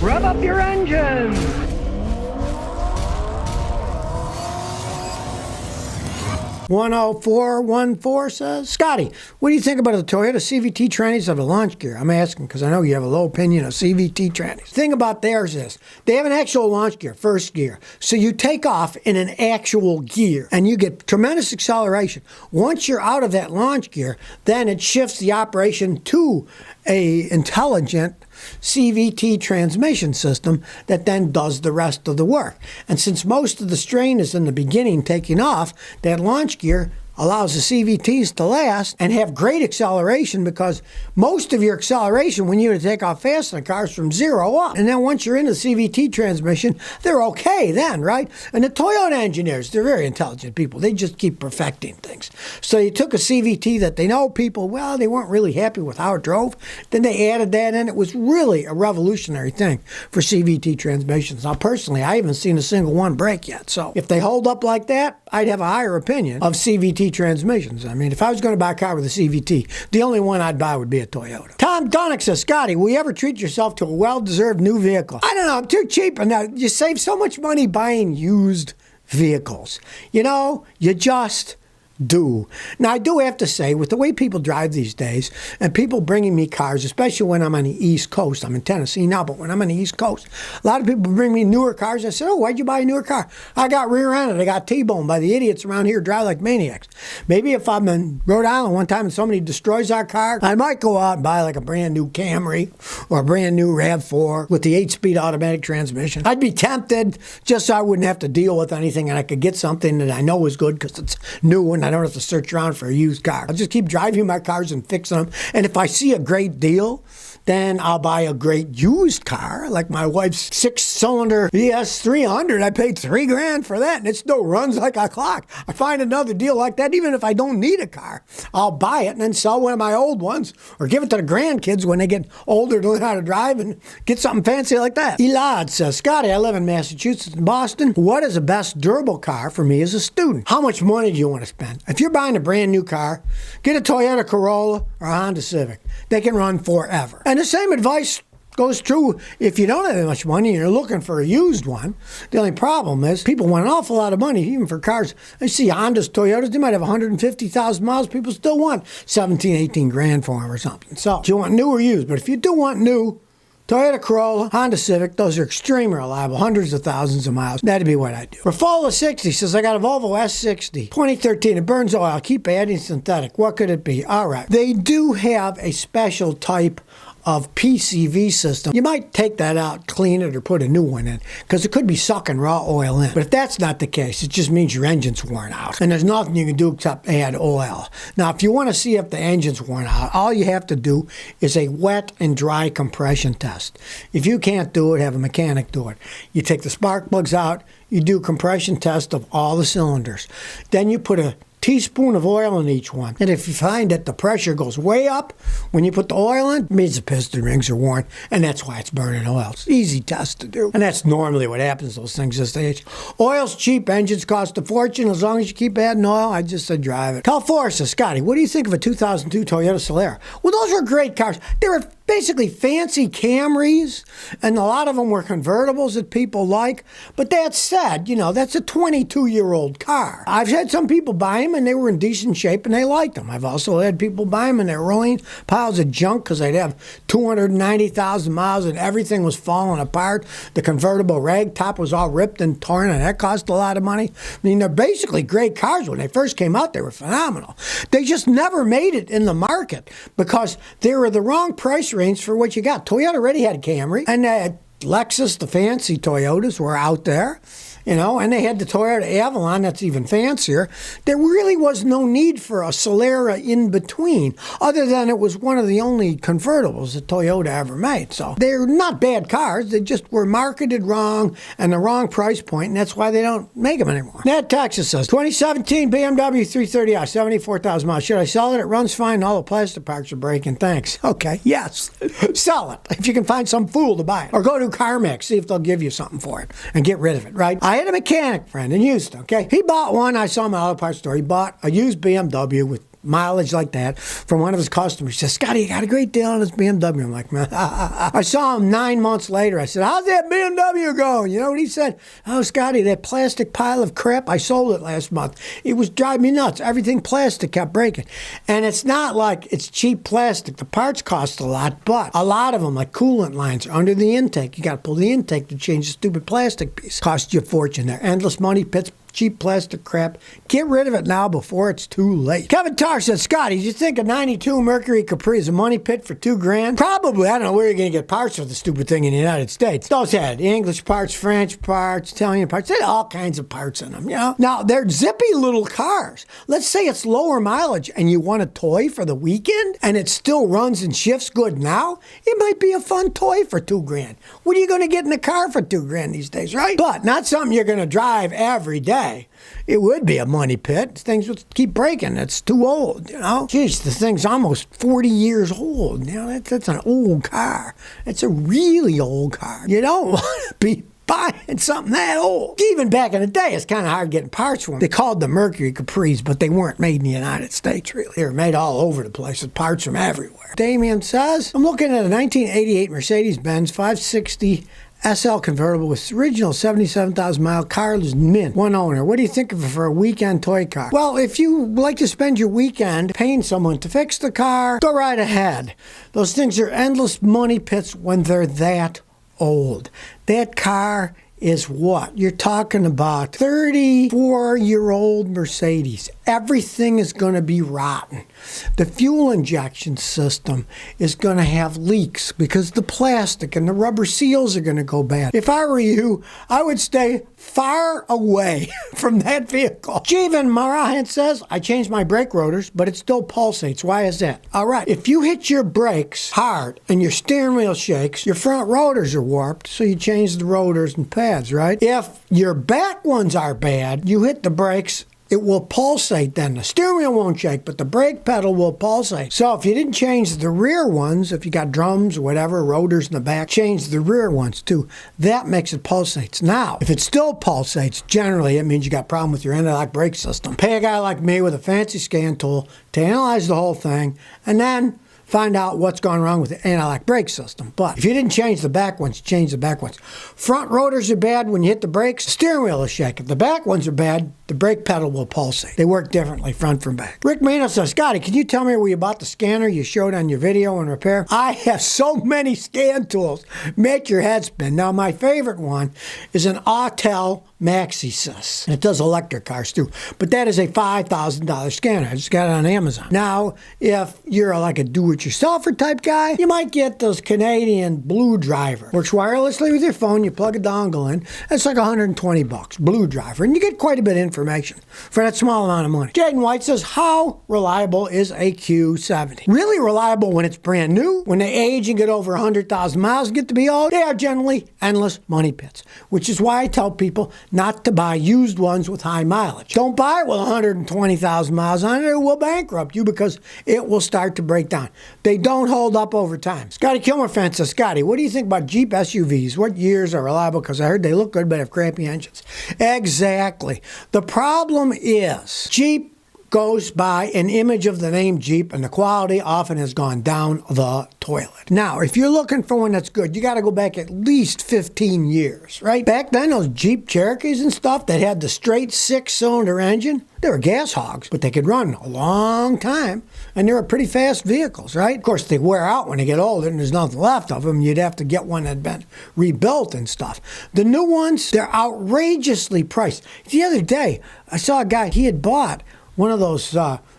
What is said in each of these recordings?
Rev up your engines! 10414 says, Scotty, what do you think about the Toyota CVT trannies of the launch gear? I'm asking because I know you have a low opinion of CVT trannies. The thing about theirs is they have an actual launch gear, first gear. So you take off in an actual gear and you get tremendous acceleration. Once you're out of that launch gear, then it shifts the operation to a intelligent CVT transmission system that then does the rest of the work. And since most of the strain is in the beginning taking off, that launch gear allows the CVTs to last and have great acceleration, because most of your acceleration when you take off fast in a car is from 0 up. And then once you're in the CVT transmission, they're okay then, right? And the Toyota engineers, they're very intelligent people. They just keep perfecting things. So you took a CVT that they know people, well, they weren't really happy with how it drove. Then they added that in. It was really a revolutionary thing for CVT transmissions. Now, personally, I haven't seen a single one break yet. So if they hold up like that, I'd have a higher opinion of CVT transmissions. I mean, if I was going to buy a car with a CVT, the only one I'd buy would be a Toyota. Tom Donick says, Scotty, will you ever treat yourself to a well-deserved new vehicle? I don't know. I'm too cheap. And now you save so much money buying used vehicles. You know, you just do. Now, I do have to say, with the way people drive these days, and people bringing me cars, especially when I'm on the East Coast, I'm in Tennessee now, but when I'm on the East Coast, a lot of people bring me newer cars. I said, oh, why'd you buy a newer car? I got rear-ended. I got T-boned by the idiots around here who drive like maniacs. Maybe if I'm in Rhode Island one time and somebody destroys our car, I might go out and buy like a brand new Camry or a brand new RAV4 with the 8-speed automatic transmission. I'd be tempted just so I wouldn't have to deal with anything and I could get something that I know is good because it's new and I don't have to search around for a used car. I'll just keep driving my cars and fixing them. And if I see a great deal, then I'll buy a great used car, like my wife's 6-cylinder ES 300. I paid $3,000 for that, and it still runs like a clock. I find another deal like that, even if I don't need a car, I'll buy it and then sell one of my old ones, or give it to the grandkids when they get older to learn how to drive and get something fancy like that. Elad says, Scotty, I live in Massachusetts and Boston. What is the best durable car for me as a student? How much money do you want to spend? If you're buying a brand new car, get a Toyota Corolla or a Honda Civic. They can run forever. And the same advice goes true if you don't have that much money and you're looking for a used one. The only problem is people want an awful lot of money, even for cars. I see Hondas, Toyotas, they might have 150,000 miles. People still want 17, 18 grand for them or something. So do you want new or used? But if you do want new, Toyota Corolla, Honda Civic, those are extremely reliable, hundreds of thousands of miles. That'd be what I'd do. Rafola 60 says, I got a Volvo S60, 2013. It burns oil. Keep adding synthetic. What could it be? All right. They do have a special type of PCV system. You might take that out, clean it, or put a new one in, because it could be sucking raw oil in. But if that's not the case, it just means your engine's worn out. And there's nothing you can do except add oil. Now, if you want to see if the engine's worn out, all you have to do is a wet and dry compression test. If you can't do it, have a mechanic do it. You take the spark plugs out, you do a compression test of all the cylinders. Then you put a teaspoon of oil in each one. And if you find that the pressure goes way up when you put the oil in, it means the piston rings are worn, and that's why it's burning oil. It's an easy test to do. And that's normally what happens to those things this age. Oil's cheap, engines cost a fortune. As long as you keep adding oil, I just say drive it. Cal Forrest says, Scotty, what do you think of a 2002 Toyota Solara? Well, those were great cars. They were basically fancy Camrys, and a lot of them were convertibles that people like. But that said, you know, that's a 22-year-old car. I've had some people buy them, and they were in decent shape, and they liked them. I've also had people buy them, and they're rolling piles of junk because they'd have 290,000 miles, and everything was falling apart. The convertible rag top was all ripped and torn, and that cost a lot of money. I mean, they're basically great cars. When they first came out, they were phenomenal. They just never made it in the market because they were the wrong price range for what you got. Toyota already had Camry, and Lexus, the fancy Toyotas, were out there. You know, and they had the Toyota Avalon that's even fancier. There really was no need for a Solara in between, other than it was one of the only convertibles that Toyota ever made. So they're not bad cars. They just were marketed wrong and the wrong price point, and that's why they don't make them anymore. Ned Texas says, 2017 BMW 330i, 74,000 miles. Should I sell it? It runs fine. All the plastic parts are breaking. Thanks. Okay, yes. Sell it if you can find some fool to buy it. Or go to CarMax, see if they'll give you something for it and get rid of it, right? I had a mechanic friend in Houston, okay? He bought one. I saw him at an auto parts store. He bought a used BMW with mileage like that from one of his customers. He says, Scotty, you got a great deal on this BMW. I'm like, man, I saw him 9 months later. I said, how's that BMW going? You know what he said? Oh, Scotty, that plastic pile of crap, I sold it last month. It was driving me nuts. Everything plastic kept breaking. And it's not like it's cheap plastic. The parts cost a lot, but a lot of them, like coolant lines, are under the intake. You got to pull the intake to change the stupid plastic piece. Cost you a fortune there. Endless money pits, cheap plastic crap. Get rid of it now before it's too late. Kevin Tarr said, Scotty, do you think a 92 Mercury Capri is a money pit for $2,000? Probably. I don't know where you're going to get parts for the stupid thing in the United States. Those had English parts, French parts, Italian parts. They had all kinds of parts in them, you know? Now, they're zippy little cars. Let's say it's lower mileage and you want a toy for the weekend and it still runs and shifts good now. It might be a fun toy for $2,000. What are you going to get in a car for $2,000 these days, right? But not something you're going to drive every day. It would be a money pit. Things would keep breaking. It's too old, you know. Jeez, the thing's almost 40 years old. You know, that's an old car. It's a really old car. You don't want to be buying something that old. Even back in the day, it's kind of hard getting parts for them. They called them Mercury Capris, but they weren't made in the United States, really. They were made all over the place with parts from everywhere. Damien says, I'm looking at a 1988 Mercedes-Benz 560 SL convertible with original 77,000 mile car is mint. One owner. What do you think of it for a weekend toy car? Well, if you like to spend your weekend paying someone to fix the car, go right ahead. Those things are endless money pits when they're that old. That car is what? You're talking about 34-year-old Mercedes. Everything is going to be rotten. The fuel injection system is going to have leaks because the plastic and the rubber seals are going to go bad. If I were you, I would stay far away from that vehicle. Jeevan Marahan says, I changed my brake rotors, but it still pulsates. Why is that? All right, if you hit your brakes hard and your steering wheel shakes, your front rotors are warped, so you change the rotors and pads, right? If your back ones are bad, you hit the brakes, it will pulsate then. The steering wheel won't shake, but the brake pedal will pulsate. So if you didn't change the rear ones, if you got drums or whatever, rotors in the back, change the rear ones too. That makes it pulsates. Now, if it still pulsates, generally it means you got a problem with your anti-lock brake system. Pay a guy like me with a fancy scan tool to analyze the whole thing, and then find out what's gone wrong with the anti-lock brake system. But if you didn't change the back ones, change the back ones. Front rotors are bad when you hit the brakes. The steering wheel is shaking. If the back ones are bad, the brake pedal will pulsate. They work differently, front from back. Rick Mano says, Scotty, can you tell me where you bought the scanner you showed on your video on repair? I have so many scan tools. Make your head spin. Now, my favorite one is an Autel MaxiSys. And it does electric cars too. But that is a $5,000 scanner. I just got it on Amazon. Now, if you're like a do-it-yourselfer type guy, you might get those Canadian Blue Driver. Works wirelessly with your phone. You plug a dongle in. It's like $120. Blue Driver. And you get quite a bit of information for that small amount of money. Jaden White says, how reliable is a Q70? Really reliable when it's brand new. When they age and get over 100,000 miles and get to be old, they are generally endless money pits. Which is why I tell people not to buy used ones with high mileage. Don't buy it with 120,000 miles on it. It will bankrupt you because it will start to break down. They don't hold up over time. Scotty Kilmer fan says, Scotty, what do you think about Jeep SUVs? What years are reliable? Because I heard they look good but have crappy engines. Exactly. The problem is Jeep goes by an image of the name Jeep, and the quality often has gone down the toilet. Now, if you're looking for one that's good, you got to go back at least 15 years, right? Back then, those Jeep Cherokees and stuff that had the straight 6-cylinder engine, they were gas hogs, but they could run a long time, and they were pretty fast vehicles, right? Of course, they wear out when they get older, and there's nothing left of them. You'd have to get one that had been rebuilt and stuff. The new ones, they're outrageously priced. The other day, I saw a guy, he had bought one of those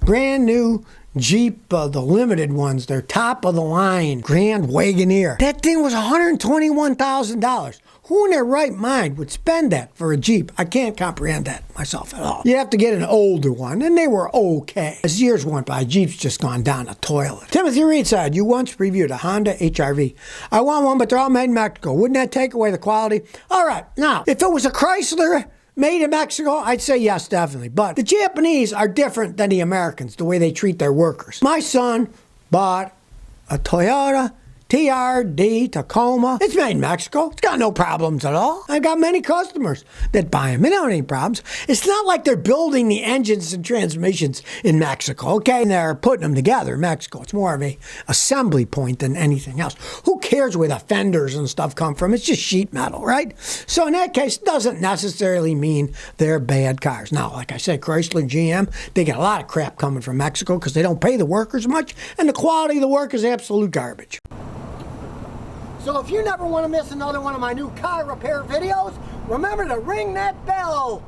brand new Jeep, the limited ones, they're top of the line, Grand Wagoneer. That thing was $121,000. Who in their right mind would spend that for a Jeep? I can't comprehend that myself at all. You have to get an older one, and they were okay. As years went by, Jeep's just gone down the toilet. Timothy Reed said, you once reviewed a Honda HR-V. I want one, but they're all made in Mexico. Wouldn't that take away the quality? All right, now, if it was a Chrysler made in Mexico, I'd say yes, definitely. But the Japanese are different than the Americans, the way they treat their workers. My son bought a Toyota TRD, Tacoma. It's made in Mexico. It's got no problems at all. I've got many customers that buy them. They don't have any problems. It's not like they're building the engines and transmissions in Mexico, okay? And they're putting them together in Mexico. It's more of a assembly point than anything else. Who cares where the fenders and stuff come from? It's just sheet metal, right? So in that case, it doesn't necessarily mean they're bad cars. Now, like I said, Chrysler, GM, they get a lot of crap coming from Mexico because they don't pay the workers much, and the quality of the work is absolute garbage. So if you never want to miss another one of my new car repair videos, remember to ring that bell.